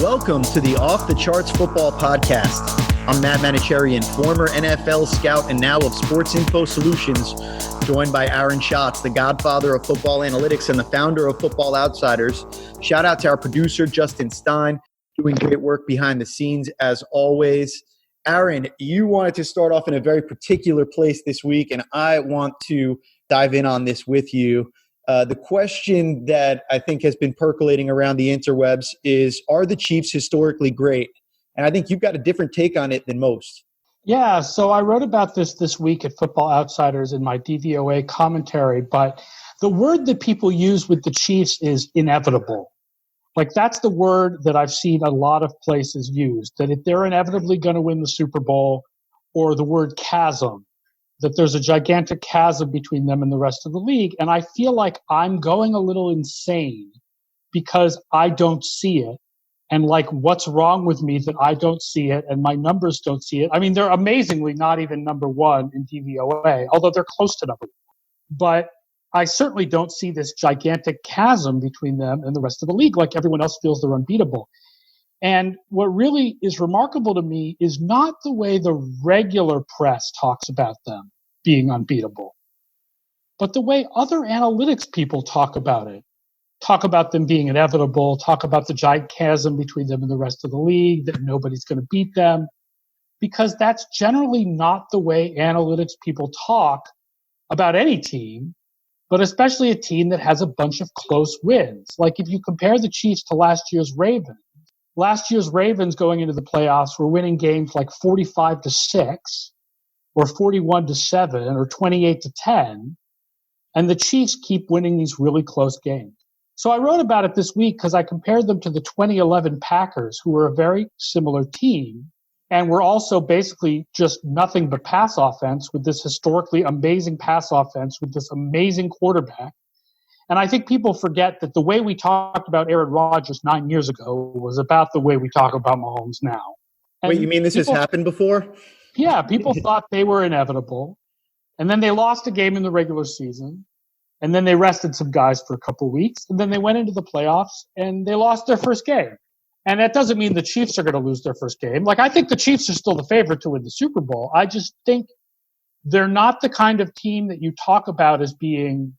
Welcome to the Off the Charts Football Podcast. I'm Matt Manocherian, former NFL scout and now of Sports Info Solutions, joined by Aaron Schatz, the godfather of football analytics and the founder of Football Outsiders. Shout out to our producer, Justin Stein, doing great work behind the scenes as always. Aaron, you wanted to start off in a very particular place this week, and I want to dive in on this with you. The question that I think has been percolating around the interwebs is, are the Chiefs historically great? And I think you've got a different take on it than most. Yeah, so I wrote about this week at Football Outsiders in my DVOA commentary, but the word that people use with the Chiefs is inevitable. Like, that's the word that I've seen a lot of places used, that if they're inevitably going to win the Super Bowl, or the word chasm, that there's a gigantic chasm between them and the rest of the league. And I feel like I'm going a little insane because I don't see it. And like, what's wrong with me that I don't see it and my numbers don't see it? I mean, they're amazingly not even number one in DVOA, although they're close to number one. But I certainly don't see this gigantic chasm between them and the rest of the league, like everyone else feels they're unbeatable. And what really is remarkable to me is not the way the regular press talks about them being unbeatable, but the way other analytics people talk about it. Talk about them being inevitable, talk about the giant chasm between them and the rest of the league, that nobody's going to beat them, because that's generally not the way analytics people talk about any team, but especially a team that has a bunch of close wins. Like, if you compare the Chiefs to last year's Ravens going into the playoffs were winning games like 45-6 or 41-7 or 28-10, and the Chiefs keep winning these really close games. So I wrote about it this week because I compared them to the 2011 Packers, who were a very similar team and were also basically just nothing but pass offense, with this historically amazing pass offense with this amazing quarterback. And I think people forget that the way we talked about Aaron Rodgers 9 years ago was about the way we talk about Mahomes now. And wait, you mean this has happened before? Yeah, people thought they were inevitable. And then they lost a game in the regular season. And then they rested some guys for a couple of weeks. And then they went into the playoffs and they lost their first game. And that doesn't mean the Chiefs are going to lose their first game. Like, I think the Chiefs are still the favorite to win the Super Bowl. I just think they're not the kind of team that you talk about as being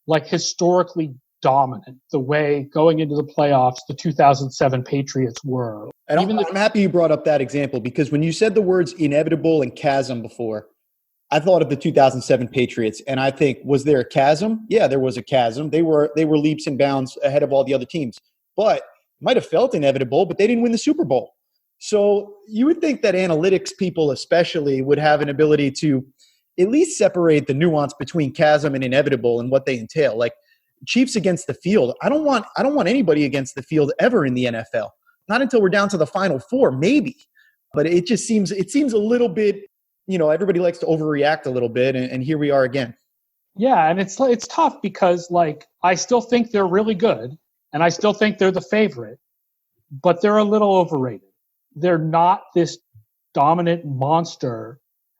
like historically dominant, the way going into the playoffs the 2007 Patriots were. And I'm happy you brought up that example, because when you said the words inevitable and chasm before, I thought of the 2007 Patriots, and I think, was there a chasm? Yeah, there was a chasm. They were leaps and bounds ahead of all the other teams, but might have felt inevitable, but they didn't win the Super Bowl. So you would think that analytics people especially would have an ability to at least separate the nuance between chasm and inevitable and what they entail. Like, Chiefs against the field, I don't want anybody against the field ever in the NFL. Not until we're down to the Final Four, maybe. But it seems a little bit, everybody likes to overreact a little bit, and here we are again. Yeah, and it's tough because, like, I still think they're really good, and I still think they're the favorite, but they're a little overrated. They're not this dominant monster.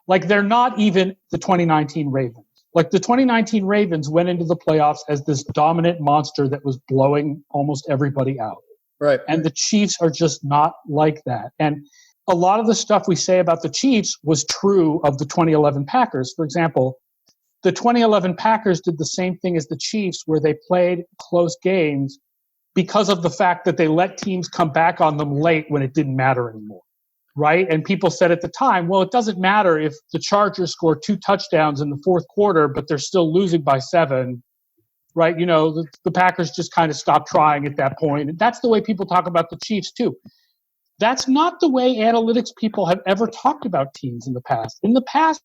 Like, they're not even the 2019 Ravens. Like, the 2019 Ravens went into the playoffs as this dominant monster that was blowing almost everybody out. Right. And the Chiefs are just not like that. And a lot of the stuff we say about the Chiefs was true of the 2011 Packers. For example, the 2011 Packers did the same thing as the Chiefs, where they played close games because of the fact that they let teams come back on them late when it didn't matter anymore. Right? And people said at the time, well, it doesn't matter if the Chargers score 2 touchdowns in the fourth quarter, but they're still losing by 7. Right? The Packers just kind of stopped trying at that point. And that's the way people talk about the Chiefs too. That's not the way analytics people have ever talked about teams in the past. In the past,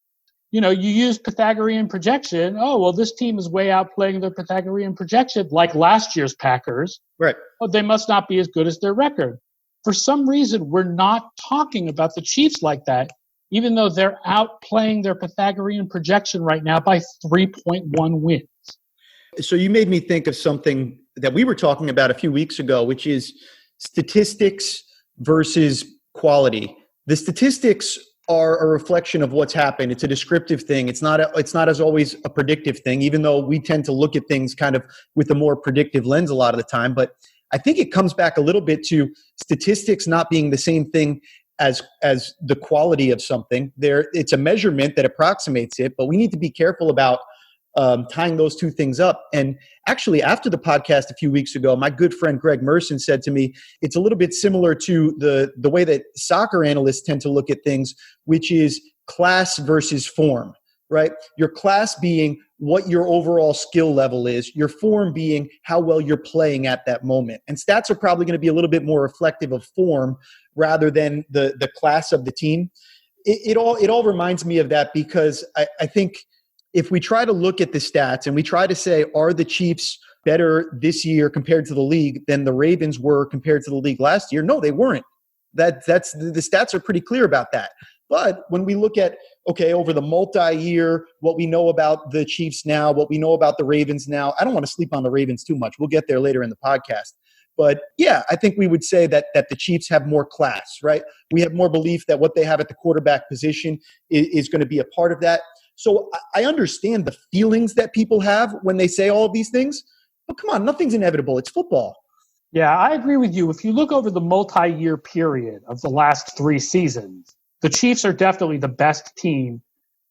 you use Pythagorean projection. Oh, well, this team is way outplaying their Pythagorean projection, like last year's Packers. Right. Oh, they must not be as good as their record. For some reason, we're not talking about the Chiefs like that, even though they're outplaying their Pythagorean projection right now by 3.1 wins. So you made me think of something that we were talking about a few weeks ago, which is statistics versus quality. The statistics are a reflection of what's happened. It's a descriptive thing. It's not as always a predictive thing, even though we tend to look at things kind of with a more predictive lens a lot of the time. But I think it comes back a little bit to statistics not being the same thing as the quality of something. It's a measurement that approximates it, but we need to be careful about tying those two things up. And actually, after the podcast a few weeks ago, my good friend Greg Merson said to me, it's a little bit similar to the way that soccer analysts tend to look at things, which is class versus form, right? Your class being what your overall skill level is, your form being how well you're playing at that moment. And stats are probably going to be a little bit more reflective of form rather than the class of the team. It all reminds me of that, because I think if we try to look at the stats and we try to say, are the Chiefs better this year compared to the league than the Ravens were compared to the league last year? No, they weren't. That's the stats are pretty clear about that. But when we look at, okay, over the multi-year, what we know about the Chiefs now, what we know about the Ravens now, I don't want to sleep on the Ravens too much. We'll get there later in the podcast. But yeah, I think we would say that the Chiefs have more class, right? We have more belief that what they have at the quarterback position is going to be a part of that. So I understand the feelings that people have when they say all of these things, but come on, nothing's inevitable. It's football. Yeah, I agree with you. If you look over the multi-year period of the last 3 seasons, the Chiefs are definitely the best team,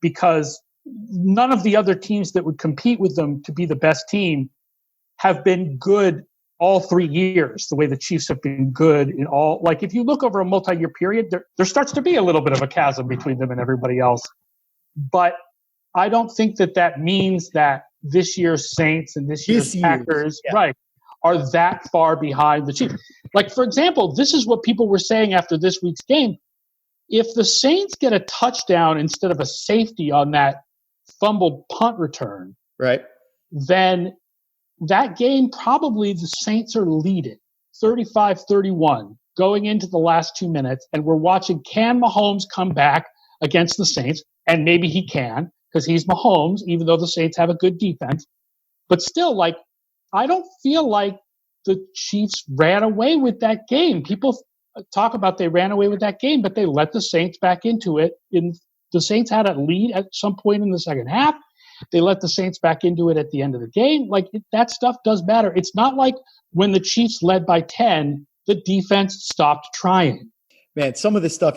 because none of the other teams that would compete with them to be the best team have been good all 3 years, the way the Chiefs have been good in all. Like, if you look over a multi-year period, there starts to be a little bit of a chasm between them and everybody else. But I don't think that means that this year's Saints and this year's Packers, right, are that far behind the Chiefs. Like, for example, this is what people were saying after this week's game. If the Saints get a touchdown instead of a safety on that fumbled punt return, right, then that game, probably the Saints are leading 35-31 going into the last 2 minutes, and we're watching, can Mahomes come back against the Saints? And maybe he can, because he's Mahomes, even though the Saints have a good defense. But still, like, I don't feel like the Chiefs ran away with that game. People talk about they ran away with that game, but they let the Saints back into it. The Saints had a lead at some point in the second half. They let the Saints back into it at the end of the game. Like, that stuff does matter. It's not like when the Chiefs led by 10, the defense stopped trying. Man, some of the stuff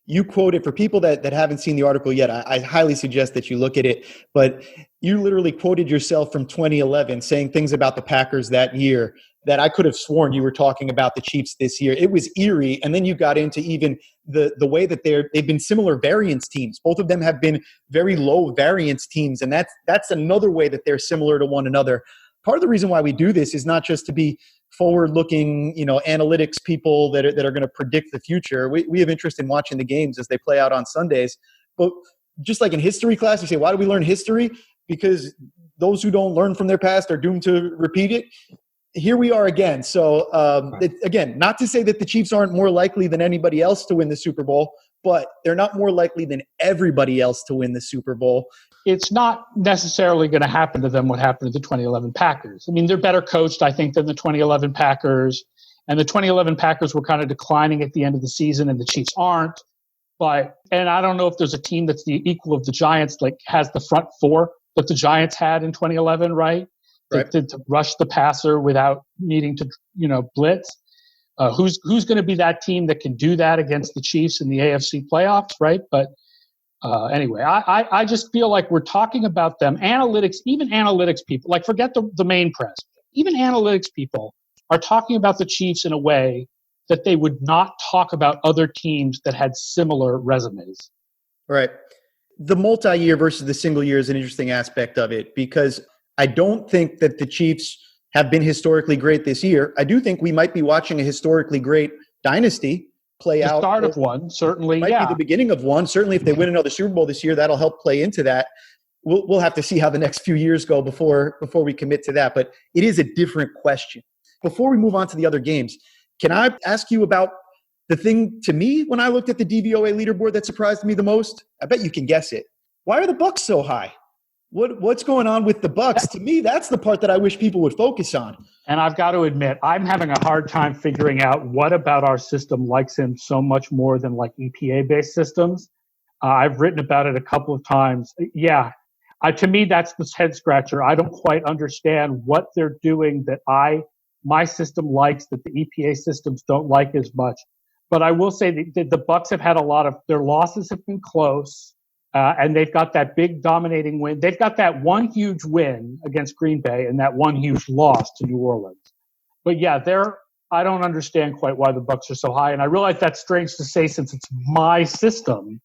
you quoted, for people that haven't seen the article yet, I highly suggest that you look at it. But you literally quoted yourself from 2011 saying things about the Packers that year that I could have sworn you were talking about the Chiefs this year. It was eerie. And then you got into even the way that they've been similar variance teams. Both of them have been very low variance teams. And that's another way that they're similar to one another. Part of the reason why we do this is not just to be forward-looking, analytics people that are going to predict the future. We have interest in watching the games as they play out on Sundays. But just like in history class, you say, why do we learn history? Because those who don't learn from their past are doomed to repeat it. Here we are again. So, again, not to say that the Chiefs aren't more likely than anybody else to win the Super Bowl, but they're not more likely than everybody else to win the Super Bowl. It's not necessarily going to happen to them what happened to the 2011 Packers. I mean, they're better coached, I think, than the 2011 Packers. And the 2011 Packers were kind of declining at the end of the season, and the Chiefs aren't. And I don't know if there's a team that's the equal of the Giants, like has the front four that the Giants had in 2011, right? Right. To rush the passer without needing to, blitz. Who's going to be that team that can do that against the Chiefs in the AFC playoffs, right? But anyway, I just feel like we're talking about them. Even analytics people, like, forget the main press. Even analytics people are talking about the Chiefs in a way that they would not talk about other teams that had similar resumes. Right. The multi-year versus the single year is an interesting aspect of it, because I don't think that the Chiefs have been historically great this year. I do think we might be watching a historically great dynasty play out. The start of one, certainly, might be the beginning of one. Certainly, if they win another Super Bowl this year, that'll help play into that. We'll have to see how the next few years go before we commit to that. But it is a different question. Before we move on to the other games, can I ask you about the thing, to me, when I looked at the DVOA leaderboard, that surprised me the most? I bet you can guess it. Why are the Bucs so high? What's going on with the Bucs? To me, that's the part that I wish people would focus on. And I've got to admit, I'm having a hard time figuring out what about our system likes him so much more than like EPA-based systems. I've written about it a couple of times. Yeah, to me, that's the head scratcher. I don't quite understand what they're doing that I my system likes that the EPA systems don't like as much. But I will say that the Bucs have had a lot of their losses have been close, and they've got that big dominating win. They've got that one huge win against Green Bay and that one huge loss to New Orleans. But yeah, I don't understand quite why the Bucs are so high, and I realize that's strange to say since it's my system.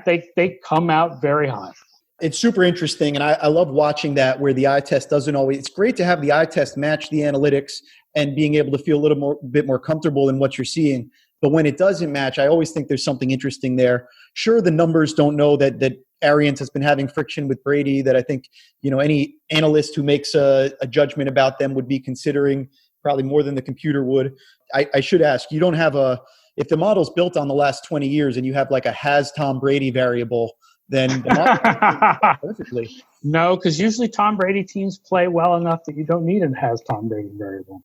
They come out very high. It's super interesting, and I love watching that where the eye test doesn't always – it's great to have the eye test match the analytics and being able to feel a bit more comfortable in what you're seeing. But when it doesn't match, I always think there's something interesting there. Sure, the numbers don't know that Arians has been having friction with Brady, that I think any analyst who makes a judgment about them would be considering probably more than the computer would. I should ask, you don't have if the model's built on the last 20 years and you have like a has Tom Brady variable, then the model perfectly. No, because usually Tom Brady teams play well enough that you don't need a has Tom Brady variable.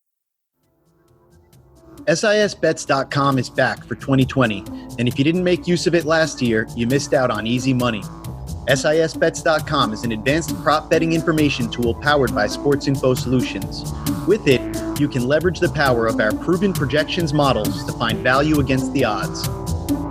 SISBets.com is back for 2020, and if you didn't make use of it last year, you missed out on easy money. SISBets.com is an advanced prop betting information tool powered by Sports Info Solutions. With it, you can leverage the power of our proven projections models to find value against the odds.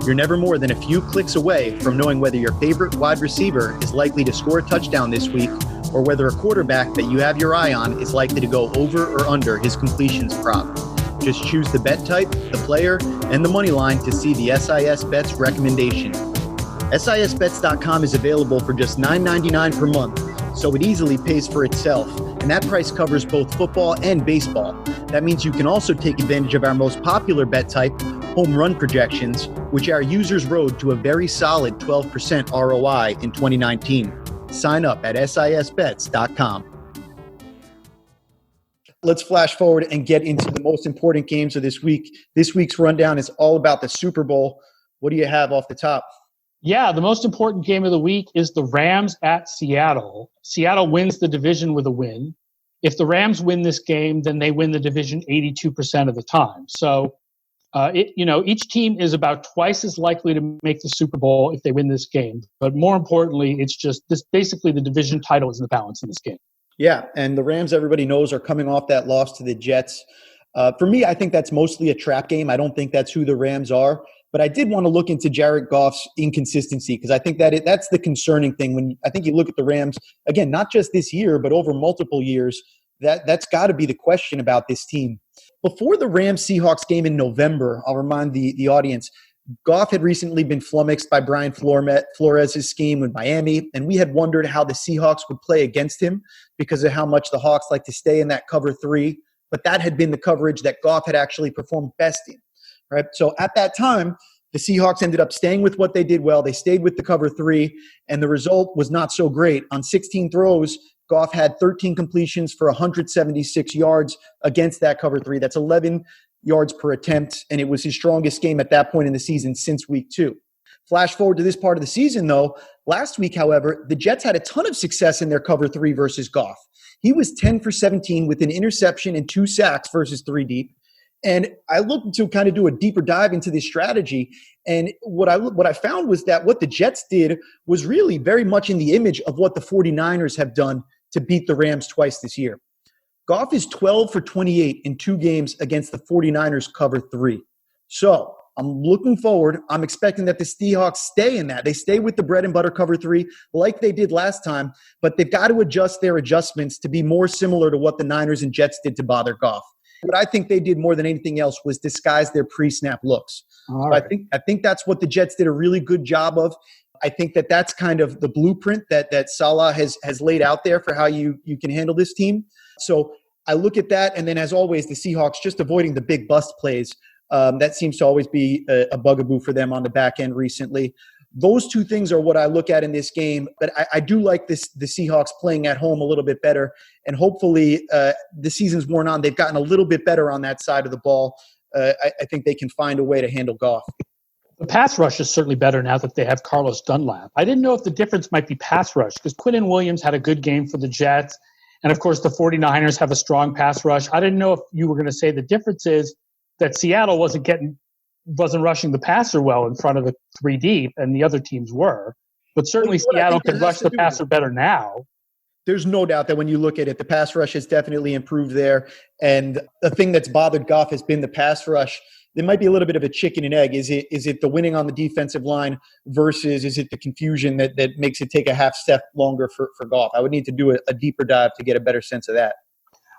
You're never more than a few clicks away from knowing whether your favorite wide receiver is likely to score a touchdown this week or whether a quarterback that you have your eye on is likely to go over or under his completions prop. Just choose the bet type, the player, and the money line to see the SIS Bets recommendation. SISBets.com is available for just $9.99 per month, so it easily pays for itself, and that price covers both football and baseball. That means you can also take advantage of our most popular bet type, home run projections, which our users rode to a very solid 12% ROI in 2019. Sign up at SISBets.com. Let's flash forward and get into the most important games of this week. This week's rundown is all about the Super Bowl. What do you have off the top? Yeah, the most important game of the week is the Rams at Seattle. Seattle wins the division with a win. If the Rams win this game, then they win the division 82% of the time. So, each team is about twice as likely to make the Super Bowl if they win this game. But more importantly, it's just this. Basically, the division title is in the balance in this game. Yeah, and the Rams, everybody knows, are coming off that loss to the Jets. For me, I think that's mostly a trap game. I don't think that's who the Rams are. But I did want to look into Jared Goff's inconsistency because I think that's the concerning thing. When I think you look at the Rams, again, not just this year, but over multiple years, that's got to be the question about this team. Before the Rams-Seahawks game in November, I'll remind the audience, Goff had recently been flummoxed by Brian Flores' scheme with Miami, and we had wondered how the Seahawks would play against him because of how much the Hawks like to stay in that cover three. But that had been the coverage that Goff had actually performed best in. Right. So at that time, the Seahawks ended up staying with what they did well. They stayed with the cover three, and the result was not so great. On 16 throws, Goff had 13 completions for 176 yards against that cover three. That's 11 yards per attempt, and it was his strongest game at that point in the season since week 2. Flash forward to this part of the season, though. Last week, however, the Jets had a ton of success in their cover three versus Goff. He was 10 for 17 with an interception and 2 sacks versus 3 deep. And I looked to kind of do a deeper dive into this strategy. And what I found was that what the Jets did was really very much in the image of what the 49ers have done to beat the Rams twice this year. Goff is 12 for 28 in 2 games against the 49ers cover 3. So I'm looking forward. I'm expecting that the Seahawks stay in that. They stay with the bread and butter cover 3 like they did last time, but they've got to adjust their adjustments to be more similar to what the Niners and Jets did to bother Goff. What I think they did more than anything else was disguise their pre-snap looks. So right. I think that's what the Jets did a really good job of. I think that's kind of the blueprint that Saleh has laid out there for how you can handle this team. So I look at that, and then as always, the Seahawks just avoiding the big bust plays. That seems to always be a bugaboo for them on the back end recently. Those 2 things are what I look at in this game, but I do like the Seahawks playing at home a little bit better, and hopefully the season's worn on. They've gotten a little bit better on that side of the ball. I think they can find a way to handle Goff. The pass rush is certainly better now that they have Carlos Dunlap. I didn't know if the difference might be pass rush because Quinnen Williams had a good game for the Jets, and of course the 49ers have a strong pass rush. I didn't know if you were going to say the difference is that Seattle wasn't rushing the passer well in front of the 3 deep, and the other teams were. But certainly Seattle can rush the passer better now. There's no doubt that when you look at it, the pass rush has definitely improved there. And the thing that's bothered Goff has been the pass rush. There might be a little bit of a chicken and egg. Is it the winning on the defensive line versus is it the confusion that makes it take a half step longer for Goff? I would need to do a deeper dive to get a better sense of that.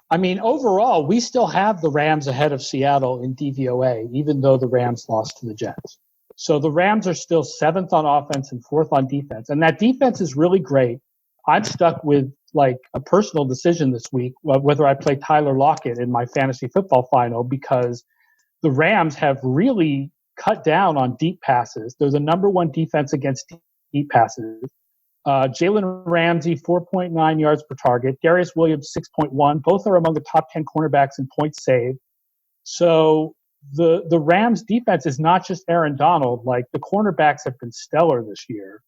I mean, overall, we still have the Rams ahead of Seattle in DVOA, even though the Rams lost to the Jets. So the Rams are still 7th on offense and 4th on defense. And that defense is really great. I'm stuck with like a personal decision this week, whether I play Tyler Lockett in my fantasy football final, because the Rams have really cut down on deep passes. They're the number 1 defense against deep passes. Jalen Ramsey, 4.9 yards per target. Darius Williams, 6.1. Both are among the top 10 cornerbacks in points saved. So the Rams defense is not just Aaron Donald. Like, the cornerbacks have been stellar this year.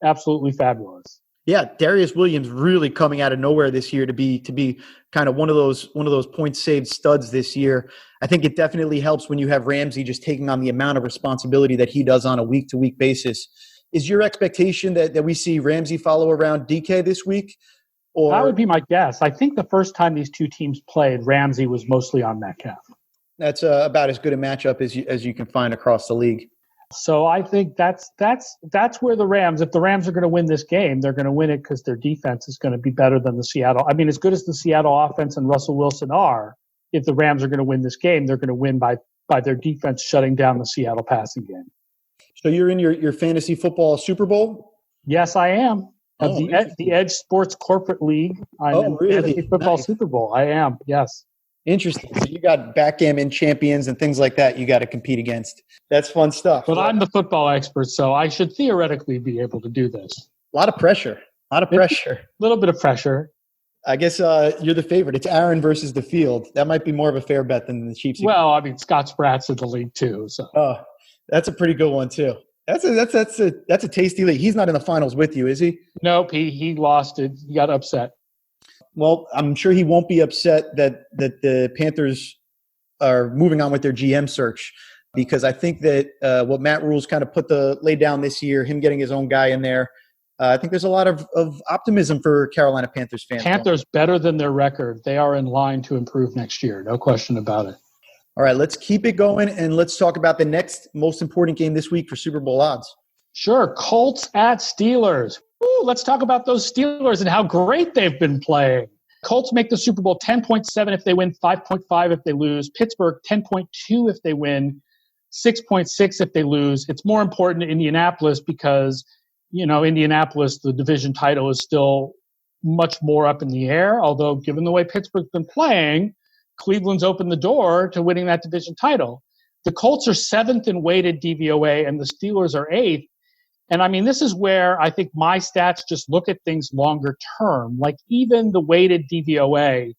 Absolutely fabulous. Yeah, Darius Williams really coming out of nowhere this year to be kind of one of those points saved studs this year. I think it definitely helps when you have Ramsey just taking on the amount of responsibility that he does on a week-to-week basis. Is your expectation that we see Ramsey follow around DK this week? Or that would be my guess. I think the first time these two teams played, Ramsey was mostly on Metcalf. That's about as good a matchup as you can find across the league. So I think that's where the Rams, if the Rams are going to win this game, they're going to win it because their defense is going to be better than the Seattle. I mean, as good as the Seattle offense and Russell Wilson are, if the Rams are going to win this game, they're going to win by their defense shutting down the Seattle passing game. So you're in your fantasy football Super Bowl? Yes, I am. The Edge Sports Corporate League. I'm in really? Fantasy Football Nice. Super Bowl. I am, yes. Interesting. So you got backgammon champions and things like that you got to compete against. That's fun stuff. But I'm the football expert, so I should theoretically be able to do this. A lot of pressure. A little bit of pressure. I guess you're the favorite. It's Aaron versus the field. That might be more of a fair bet than the Chiefs. Well, I mean, Scott Spratt's in the league too. So. Oh, that's a pretty good one too. That's a tasty league. He's not in the finals with you, is he? Nope. He lost it. He got upset. Well, I'm sure he won't be upset that the Panthers are moving on with their GM search, because I think that what Matt Rule's kind of laid down this year, him getting his own guy in there, I think there's a lot of optimism for Carolina Panthers fans. Panthers better than their record. They are in line to improve next year. No question about it. All right, let's keep it going, and let's talk about the next most important game this week for Super Bowl odds. Sure. Colts at Steelers. Ooh, let's talk about those Steelers and how great they've been playing. Colts make the Super Bowl 10.7 if they win, 5.5 if they lose. Pittsburgh 10.2 if they win, 6.6 if they lose. It's more important to Indianapolis because, Indianapolis, the division title is still much more up in the air. Although, given the way Pittsburgh's been playing, Cleveland's opened the door to winning that division title. The Colts are 7th in weighted DVOA and the Steelers are 8th. And I mean, this is where I think my stats just look at things longer term. Like, even the weighted DVOA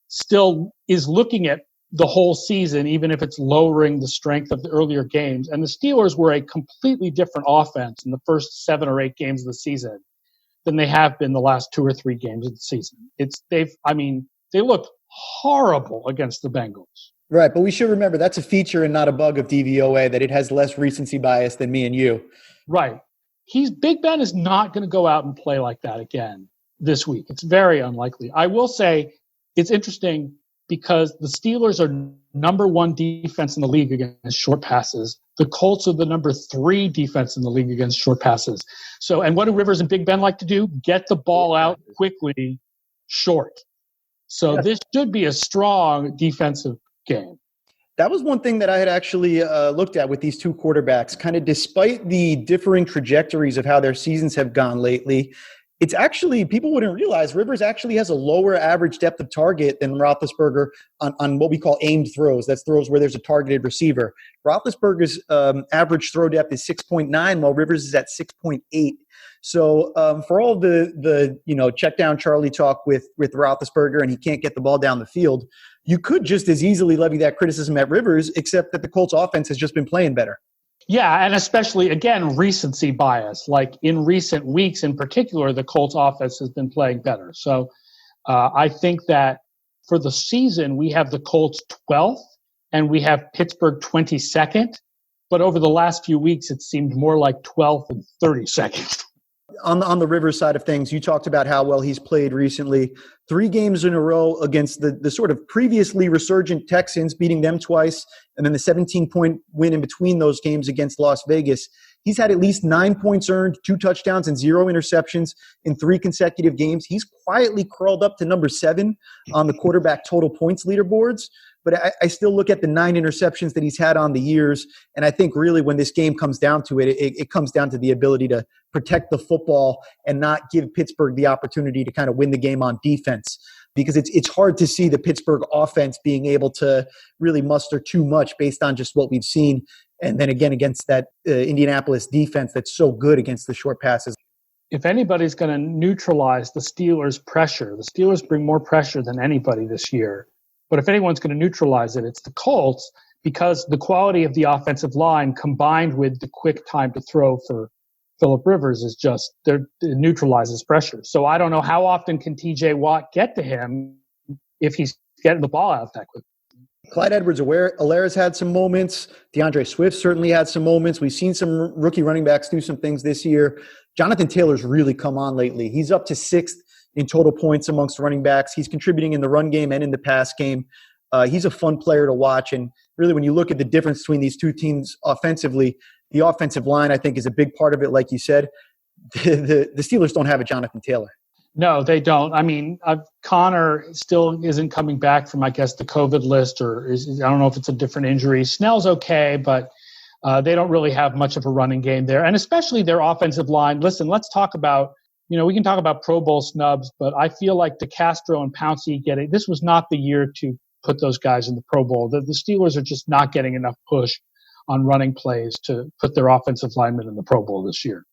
still is looking at the whole season, even if it's lowering the strength of the earlier games. And the Steelers were a completely different offense in the first 7 or 8 games of the season than they have been the last 2 or 3 games of the season. They looked horrible against the Bengals. Right, but we should remember that's a feature and not a bug of DVOA, that it has less recency bias than me and you. Right. Big Ben is not going to go out and play like that again this week. It's very unlikely. I will say it's interesting because the Steelers are number 1 defense in the league against short passes. The Colts are the number 3 defense in the league against short passes. So, and what do Rivers and Big Ben like to do? Get the ball out quickly, short. So This should be a strong defensive game. That was one thing that I had actually looked at with these two quarterbacks. Kind of despite the differing trajectories of how their seasons have gone lately, it's actually, people wouldn't realize Rivers actually has a lower average depth of target than Roethlisberger on what we call aimed throws. That's throws where there's a targeted receiver. Roethlisberger's average throw depth is 6.9, while Rivers is at 6.8. So for all the check down Charlie talk with Roethlisberger and he can't get the ball down the field, you could just as easily levy that criticism at Rivers, except that the Colts offense has just been playing better. Yeah, and especially, again, recency bias. Like in recent weeks in particular, the Colts offense has been playing better. So I think that for the season, we have the Colts 12th and we have Pittsburgh 22nd. But over the last few weeks, it seemed more like 12th and 32nd. On the Rivers side of things, you talked about how well he's played recently. 3 games in a row against the sort of previously resurgent Texans, beating them twice, and then the 17-point win in between those games against Las Vegas. He's had at least 9 points earned, 2 touchdowns, and 0 interceptions in 3 consecutive games. He's quietly crawled up to number 7 on the quarterback total points leaderboards. But I still look at the 9 interceptions that he's had on the years, and I think really when this game comes down to it, it comes down to the ability to protect the football and not give Pittsburgh the opportunity to kind of win the game on defense. Because it's hard to see the Pittsburgh offense being able to really muster too much based on just what we've seen. And then again, against that Indianapolis defense that's so good against the short passes. If anybody's going to neutralize the Steelers' pressure, the Steelers bring more pressure than anybody this year. But if anyone's going to neutralize it, it's the Colts, because the quality of the offensive line combined with the quick time to throw for Phillip Rivers is just, it neutralizes pressure. So I don't know how often can TJ Watt get to him if he's getting the ball out that quick. Clyde Edwards-Helaire's had some moments. DeAndre Swift certainly had some moments. We've seen some rookie running backs do some things this year. Jonathan Taylor's really come on lately. He's up to 6th in total points amongst running backs. He's contributing in the run game and in the pass game. He's a fun player to watch. And really, when you look at the difference between these two teams offensively, the offensive line, I think, is a big part of it. Like you said, the Steelers don't have a Jonathan Taylor. No, they don't. I mean, Connor still isn't coming back from, I guess, the COVID list, or I don't know if it's a different injury. Snell's okay, but they don't really have much of a running game there. And especially their offensive line. Listen, let's talk about, we can talk about Pro Bowl snubs, but I feel like DeCastro and Pouncey this was not the year to put those guys in the Pro Bowl. The Steelers are just not getting enough push on running plays to put their offensive linemen in the Pro Bowl this year.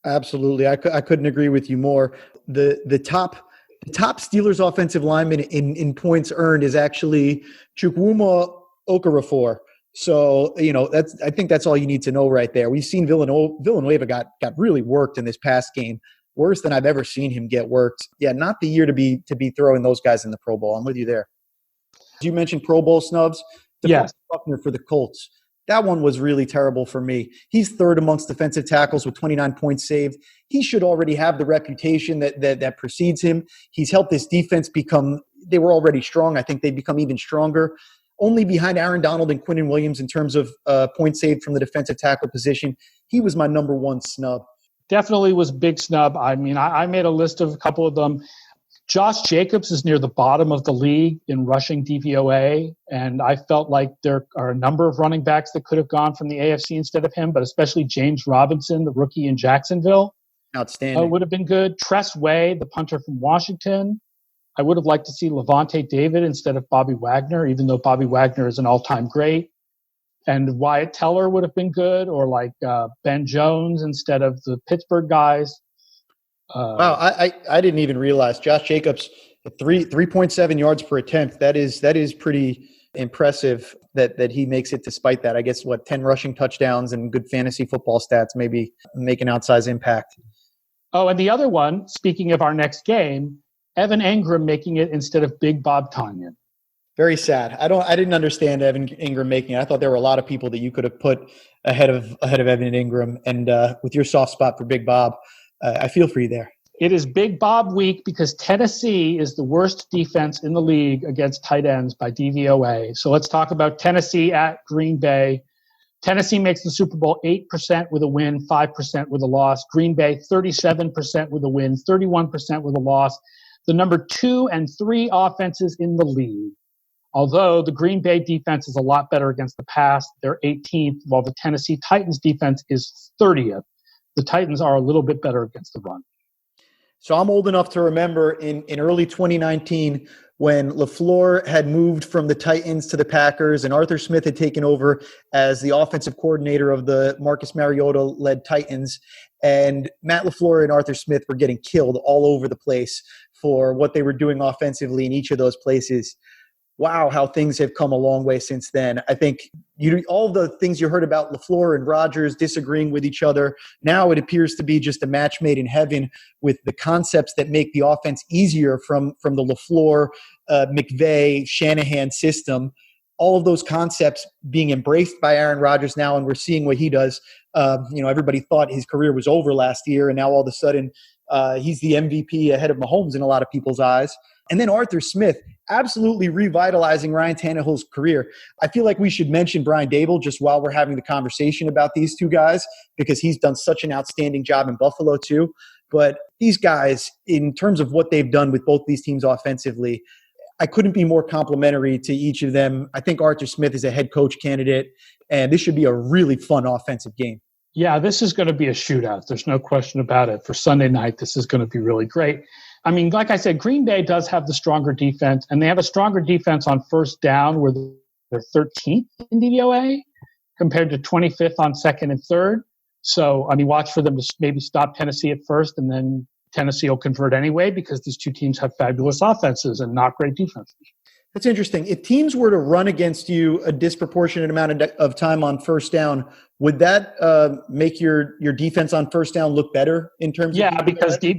Absolutely. I couldn't agree with you more. The top Steelers offensive lineman in points earned is actually Chukwuma Okorafor. So, I think that's all you need to know right there. We've seen Villanueva got really worked in this past game. Worse than I've ever seen him get worked. Yeah, not the year to be throwing those guys in the Pro Bowl. I'm with you there. You mentioned Pro Bowl snubs. Yes. Buckner for the Colts. That one was really terrible for me. He's 3rd amongst defensive tackles with 29 points saved. He should already have the reputation that precedes him. He's helped this defense they were already strong. I think they've become even stronger. Only behind Aaron Donald and Quinnen Williams in terms of points saved from the defensive tackle position. He was my number 1 snub. Definitely was a big snub. I mean, I made a list of a couple of them. Josh Jacobs is near the bottom of the league in rushing DVOA, and I felt like there are a number of running backs that could have gone from the AFC instead of him, but especially James Robinson, the rookie in Jacksonville. Outstanding. Would have been good. Tress Way, the punter from Washington. I would have liked to see Levante David instead of Bobby Wagner, even though Bobby Wagner is an all-time great. And Wyatt Teller would have been good, or like Ben Jones instead of the Pittsburgh guys. Wow, I didn't even realize Josh Jacobs at 3.7 yards per attempt. That is pretty impressive that he makes it despite that. I guess 10 rushing touchdowns and good fantasy football stats maybe make an outsized impact. Oh, and the other one, speaking of our next game, Evan Engram making it instead of Big Bob Tonyan. Very sad. I didn't understand Evan Engram making it. I thought there were a lot of people that you could have put ahead of Evan Engram, and with your soft spot for Big Bob, I feel for you there. It is Big Bob week because Tennessee is the worst defense in the league against tight ends by DVOA. So let's talk about Tennessee at Green Bay. Tennessee makes the Super Bowl 8% with a win, 5% with a loss. Green Bay 37% with a win, 31% with a loss. The number 2 and 3 offenses in the league. Although the Green Bay defense is a lot better against the pass, they're 18th, while the Tennessee Titans defense is 30th. The Titans are a little bit better against the run. So I'm old enough to remember in early 2019 when LaFleur had moved from the Titans to the Packers and Arthur Smith had taken over as the offensive coordinator of the Marcus Mariota-led Titans. And Matt LaFleur and Arthur Smith were getting killed all over the place for what they were doing offensively in each of those places. Wow, how things have come a long way since then. I think all the things you heard about LaFleur and Rodgers disagreeing with each other, now it appears to be just a match made in heaven with the concepts that make the offense easier from the LaFleur, McVay, Shanahan system. all of those concepts being embraced by Aaron Rodgers now, and we're seeing what he does. Everybody thought his career was over last year, and now all of a sudden he's the MVP ahead of Mahomes in a lot of people's eyes. And then Arthur Smith, absolutely revitalizing Ryan Tannehill's career. I feel like we should mention Brian Daboll just while we're having the conversation about these two guys, because he's done such an outstanding job in Buffalo too. But these guys, in terms of what they've done with both these teams offensively, I couldn't be more complimentary to each of them. I think Arthur Smith is a head coach candidate, and this should be a really fun offensive game. Yeah, this is going to be a shootout. There's no question about it. For Sunday night, this is going to be really great. I mean, like I said, Green Bay does have the stronger defense, and they have a stronger defense on first down where they're 13th in DVOA compared to 25th on second and third. So, I mean, watch for them to maybe stop Tennessee at first, and then Tennessee will convert anyway because these two teams have fabulous offenses and not great defenses. That's interesting. If teams were to run against you a disproportionate amount of time on first down, would that make your defense on first down look better in terms of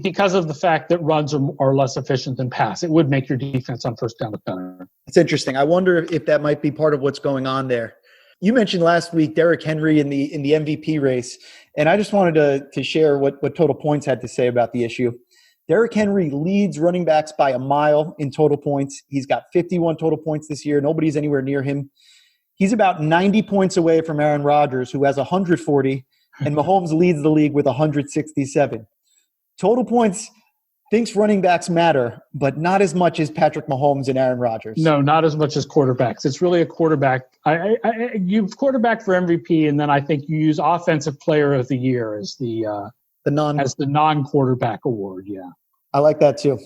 because of the fact that runs are less efficient than pass? It would make your defense on first down look better. It's interesting. I wonder if that might be part of what's going on there. You mentioned last week Derrick Henry in the MVP race, and I just wanted to share what Total Points had to say about the issue. Derrick Henry leads running backs by a mile in total points. He's got 51 total points this year. Nobody's anywhere near him. He's about 90 points away from Aaron Rodgers, who has 140, and Mahomes leads the league with 167. Total Points thinks running backs matter, but not as much as Patrick Mahomes and Aaron Rodgers. No, not as much as quarterbacks. It's really a quarterback. You've quarterback for MVP, and then I think you use Offensive Player of the Year as the non-quarterback award. Yeah, I like that too.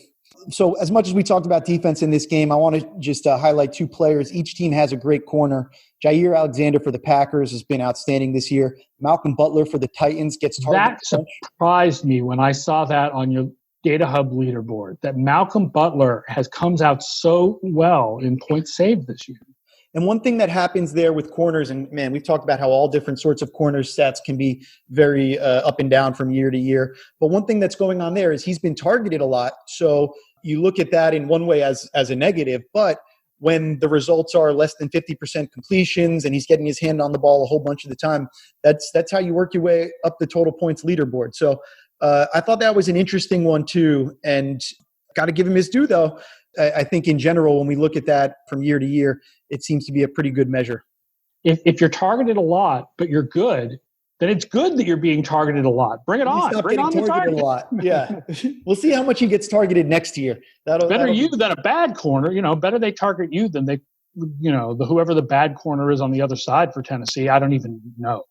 So as much as we talked about defense in this game, I want to just highlight two players. Each team has a great corner. Jair Alexander for the Packers has been outstanding this year. Malcolm Butler for the Titans gets targeted. That surprised me when I saw that on your Data Hub leaderboard, that Malcolm Butler comes out so well in points saved this year. And one thing that happens there with corners, and man, we've talked about how all different sorts of corner stats can be very up and down from year to year. But one thing that's going on there is he's been targeted a lot. So you look at that in one way as a negative, but when the results are less than 50% completions and he's getting his hand on the ball a whole bunch of the time, that's how you work your way up the total points leaderboard. So I thought that was an interesting one too, and got to give him his due though. I think in general, when we look at that from year to year, it seems to be a pretty good measure. If you're targeted a lot, but you're good, then it's good that you're being targeted a lot. Bring it on. Bring on the target. A lot. Yeah. We'll see how much he gets targeted next year. Better you than a bad corner. Better they target you than they, whoever the bad corner is on the other side for Tennessee. I don't even know.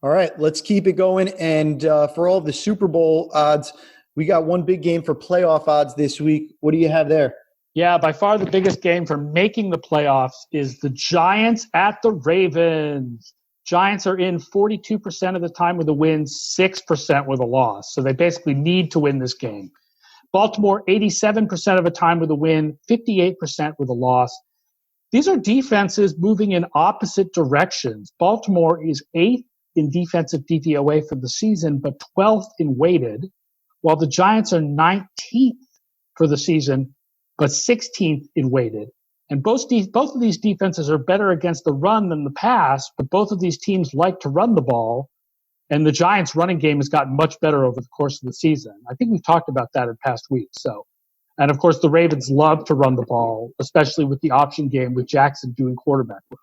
All right, let's keep it going. And for all of the Super Bowl odds, we got one big game for playoff odds this week. What do you have there? Yeah, by far the biggest game for making the playoffs is the Giants at the Ravens. Giants are in 42% of the time with a win, 6% with a loss. So they basically need to win this game. Baltimore, 87% of the time with a win, 58% with a loss. These are defenses moving in opposite directions. Baltimore is 8th in defensive DVOA for the season, but 12th in weighted, while the Giants are 19th for the season, but 16th in weighted. And both of these defenses are better against the run than the pass, but both of these teams like to run the ball, and the Giants' running game has gotten much better over the course of the season. I think we've talked about that in past weeks. And of course, the Ravens love to run the ball, especially with the option game with Jackson doing quarterback work.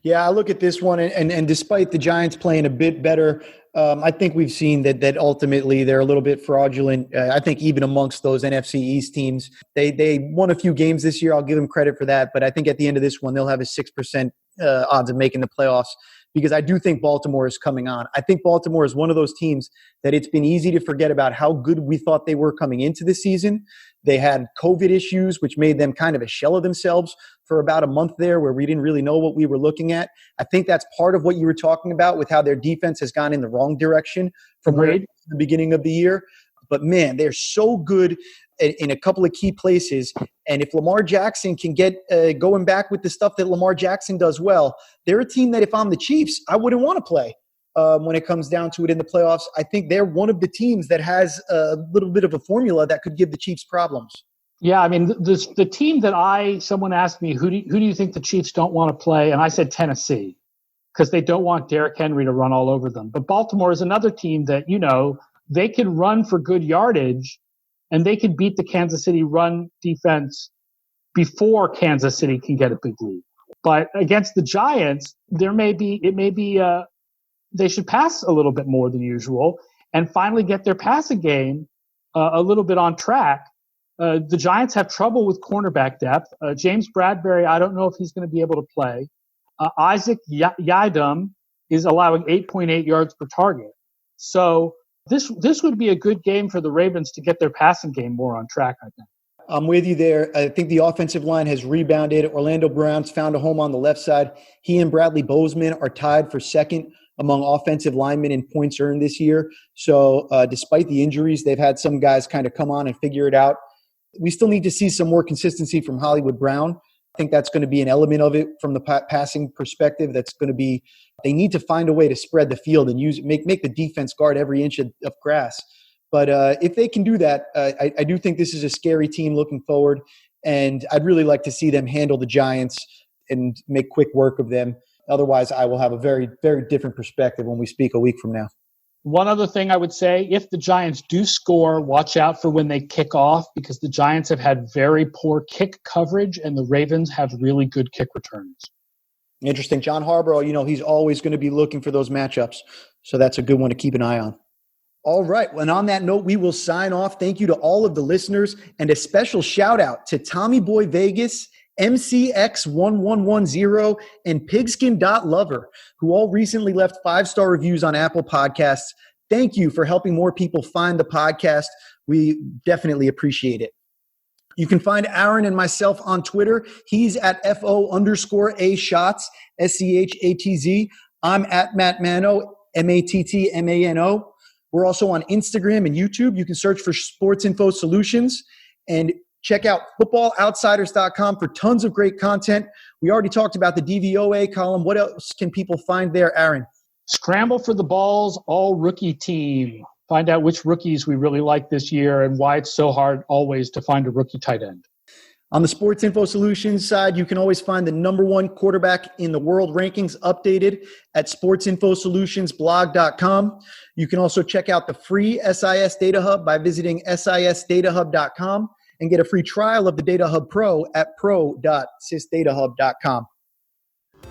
Yeah, I look at this one, and despite the Giants playing a bit better, I think we've seen that ultimately they're a little bit fraudulent. I think even amongst those NFC East teams, they won a few games this year. I'll give them credit for that, but I think at the end of this one, they'll have a 6% odds of making the playoffs, because I do think Baltimore is coming on. I think Baltimore is one of those teams that it's been easy to forget about how good we thought they were coming into the season. They had COVID issues, which made them kind of a shell of themselves for about a month there, where we didn't really know what we were looking at. I think that's part of what you were talking about with how their defense has gone in the wrong direction from the beginning of the year. But man, they're so good in a couple of key places. And if Lamar Jackson can get going back with the stuff that Lamar Jackson does well, they're a team that if I'm the Chiefs, I wouldn't want to play when it comes down to it in the playoffs. I think they're one of the teams that has a little bit of a formula that could give the Chiefs problems. Yeah, I mean, the team that someone asked me, who do you think the Chiefs don't want to play? And I said Tennessee, because they don't want Derrick Henry to run all over them. But Baltimore is another team that, they can run for good yardage, and they can beat the Kansas City run defense before Kansas City can get a big lead. But against the Giants, they should pass a little bit more than usual and finally get their passing game a little bit on track. The Giants have trouble with cornerback depth. James Bradbury, I don't know if he's going to be able to play. Isaac Yiadom is allowing 8.8 yards per target. So this would be a good game for the Ravens to get their passing game more on track, I think. I'm with you there. I think the offensive line has rebounded. Orlando Brown's found a home on the left side. He and Bradley Bozeman are tied for second among offensive linemen in points earned this year. So despite the injuries, they've had some guys kind of come on and figure it out. We still need to see some more consistency from Hollywood Brown. I think that's going to be an element of it from the passing perspective. That's going to be, they need to find a way to spread the field and make the defense guard every inch of grass. But if they can do that, I do think this is a scary team looking forward. And I'd really like to see them handle the Giants and make quick work of them. Otherwise, I will have a very, very different perspective when we speak a week from now. One other thing I would say, if the Giants do score, watch out for when they kick off, because the Giants have had very poor kick coverage and the Ravens have really good kick returns. Interesting. John Harbaugh, he's always going to be looking for those matchups. So that's a good one to keep an eye on. All right. And on that note, we will sign off. Thank you to all of the listeners, and a special shout out to Tommy Boy Vegas, MCX1110, and Pigskin.Lover, who all recently left 5-star reviews on Apple Podcasts. Thank you for helping more people find the podcast. We definitely appreciate it. You can find Aaron and myself on Twitter. He's at FO_A Schatz, SCHATZ. I'm at Matt Mano, MATTMANO. We're also on Instagram and YouTube. You can search for Sports Info Solutions and check out footballoutsiders.com for tons of great content. We already talked about the DVOA column. What else can people find there, Aaron? Scramble for the Balls, all rookie team. Find out which rookies we really like this year and why it's so hard always to find a rookie tight end. On the Sports Info Solutions side, you can always find the #1 quarterback in the world rankings updated at sportsinfosolutionsblog.com. You can also check out the free SIS Data Hub by visiting sisdatahub.com and get a free trial of the Data Hub Pro at pro.sisdatahub.com.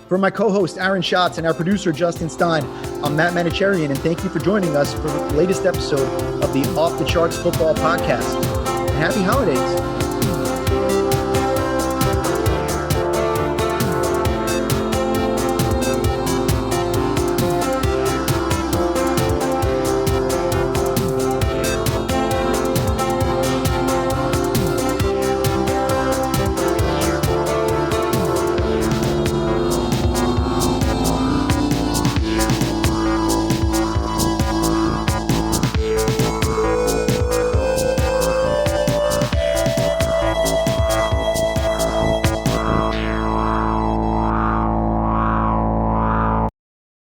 For my co-host, Aaron Schatz, and our producer, Justin Stein, I'm Matt Manocherian, and thank you for joining us for the latest episode of the Off the Charts Football Podcast. And happy holidays.